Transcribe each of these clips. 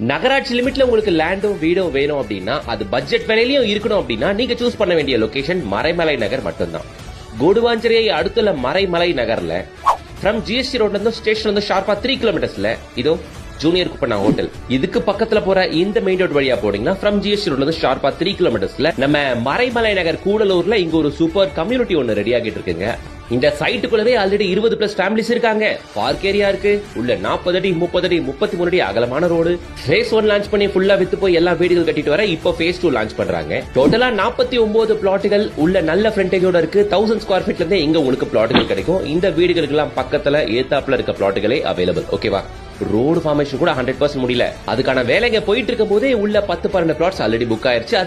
நகராட்சி லிமிட்ல உங்களுக்கு லேண்டோ வீடோ வேணும் அப்படின்னா அது பட்ஜெட் விலையிலயும் இருக்கணும் அப்படின்னா நீங்க சூஸ் பண்ண வேண்டிய லொகேஷன் மறைமலை நகர் மட்டும்தான். கூடுவாஞ்சேரியை அடுத்துள்ள மறைமலை நகர்ல ஃப்ரம் ஜிஎஸ்டி ரோட்ல இருந்து ஸ்டேஷன் வந்து ஷார்ப்பா 3 கிலோமீட்டர்ஸ்ல இதோ ஜூனியர் குப்பண்ணா ஹோட்டல். இதுக்கு பக்கத்துல போற இந்த மெயின் ரோட் வழியா போனீங்கன்னா ஃப்ரம் ஜிஎஸ்டி ரோட்ல இருந்து ஷார்ப்பா 3 கிலோமீட்டர்ஸ்ல நம்ம மறைமலை நகர் கூடலூர்ல இங்க ஒரு சூப்பர் கம்யூனிட்டி ஒன்னு ரெடி ஆகிட்டு இருக்குங்க. இந்த சைட்டுக்குள்ளவே ஆல்ரெடி 20+ ஃபேமிலிஸ் இருக்காங்க. பார்க் ஏரியா இருக்கு. உள்ள 40 அடி 30 அடி 33 அடி அகலமான ரோடு. ஃபேஸ் 1 லான்ச் பண்ணி ஃபுல்லா வித்து போய் எல்லா வீடுகள் கட்டிட்டு வர இப்போ ஃபேஸ் 2 லான்ச் பண்றாங்க. டோட்டலா 49 பிளாட்டுகள் உள்ள நல்ல ஃப்ரண்டேஜோட இருக்கு. 1000 ஸ்கொயர் ஃபீட்ல இருந்து இங்க உங்களுக்கு பிளாட்டுகள் கிடைக்கும். இந்த வீடுகளுக்கு எல்லாம் பக்கத்துல ஏத்தாப்புல இருக்க பிளாட்டுகளே அவைலபிள். ஓகேவா? ரோடு ஃபார்மேஷன் கூட 100% முடியல. அதுக்கான வேலைங்க போயிட்டு இருக்கும் போதே உள்ள 10-12 பிளாட்ஸ் ஆல்ரெடி புக் ஆயிருச்சு.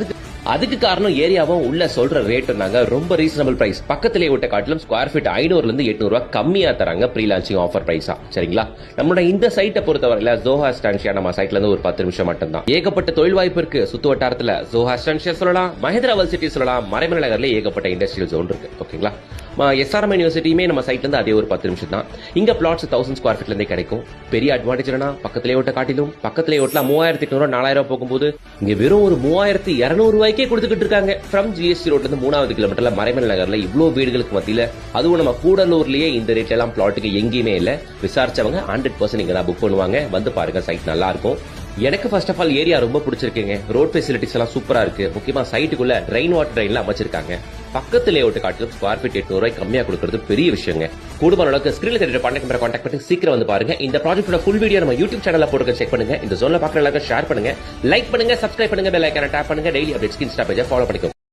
அதுக்கு காரணம் ஏரியாவும் உள்ள சொல்ற ரேட் நாங்க ரொம்ப ரீசனபிள் பிரைஸ். பக்கத்திலே விட்ட காட்டிலும் ஸ்கொயர் ஃபீட் 500 இருந்து 800 ரூபாய் கம்மியா தராங்க ப்ரீ லான்ச்சிங் ஆஃபர் பிரைஸா. சரிங்களா? நம்மளோட இந்த சைட்டை பொறுத்தவரையில ஜோஹா ஸ்டான்ஷியா நம்ம சைட்ல இருந்து ஒரு 10 நிமிஷம் மட்டும் தான். ஏகப்பட்ட தொழில் வாய்ப்பு இருக்கு. சுத்து வட்டாரத்துல ஜோஹா ஸ்டான்ஷியா சொல்லலாம், மஹேந்திராவல் சிட்டி சொல்லலாம், மறைமலை நகர்ல ஏகப்பட்ட இண்டஸ்ட்ரியல் ஜோன் இருக்கு. ஓகேங்களா? எஸ்ஆர்எம் யூனிவர்சிட்டியுமே நம்ம சைட்ல இருந்து அதே ஒரு 10 நிமிஷம் தான். இங்க பிளாட்ஸ் 1000 ஸ்கொயர் ஃபீட்ல இருந்தே கிடைக்கும். பெரிய அட்வான்டேஜ் என்னன்னா பக்கத்திலே ஓட்ட காட்டிலும் பக்கத்திலே ஓட்டலாம் 3800 4000 போகும்போது இங்க வெறும் ஒரு 3200 ரூபாய்க்கே கொடுத்துக்கிட்டு இருக்காங்க. ஃப்ரம் ஜிஎஸ்டி ரோட்ல இருந்து 3வது கிலோமீட்டர்ல மறைமலை நகர்ல இவ்வளவு வீடுகளுக்கு மத்தியில அதுவும் நம்ம கூடலூர்லயே இந்த ரேட்ல எல்லாம் பிளாட்டுக்கு எங்கேயுமே இல்ல. விசாரிச்சவங்க 100% இங்க தான் புக் பண்ணுவாங்க. வந்து பாருங்க, சைட் நல்லா இருக்கும். எனக்கு ஃபர்ஸ்ட் ஆஃப் ஆல் ஏரியா ரொம்ப பிடிச்சிருக்குங்க. ரோட் ஃபெசிலிட்டிஸ் எல்லாம் சூப்பரா இருக்கு. முக்கியமா சைட்டுக்குள்ள ரெயின் வாட்டர் ட்ரெயின்ல அமைச்சிருக்காங்க. பக்கத்து லேஅவுட் காட்டிலும் ஸ்கொயர் ஃபீட் 800 ரூபாய் கம்மியா கொடுக்கறது பெரிய விஷயங்க. கூடுமான அளவுக்கு ஸ்கிரீன்ல தெரியுற கான்டாக்ட் பண்ணி சீக்கிரம் வந்து பாருங்க. இந்த ப்ராஜெக்ட்டோட ஃபுல் வீடியோ நம்ம யூடியூப் சேனல்ல போட்டு செக் பண்ணுங்க. இந்த ஜோன்ல பாக்குற எல்லாருக்கும் ஷேர் பண்ணுங்க, லைக் பண்ணுங்க, சப்ஸ்கிரைப் பண்ணுங்க, பெல் ஐகானை டாப் பண்ணுங்க. டெய்லி அப்டேட்ஸ்க்கு இன்ஸ்டா பேஜை ஃபாலோ பண்ணிக்கோங்க.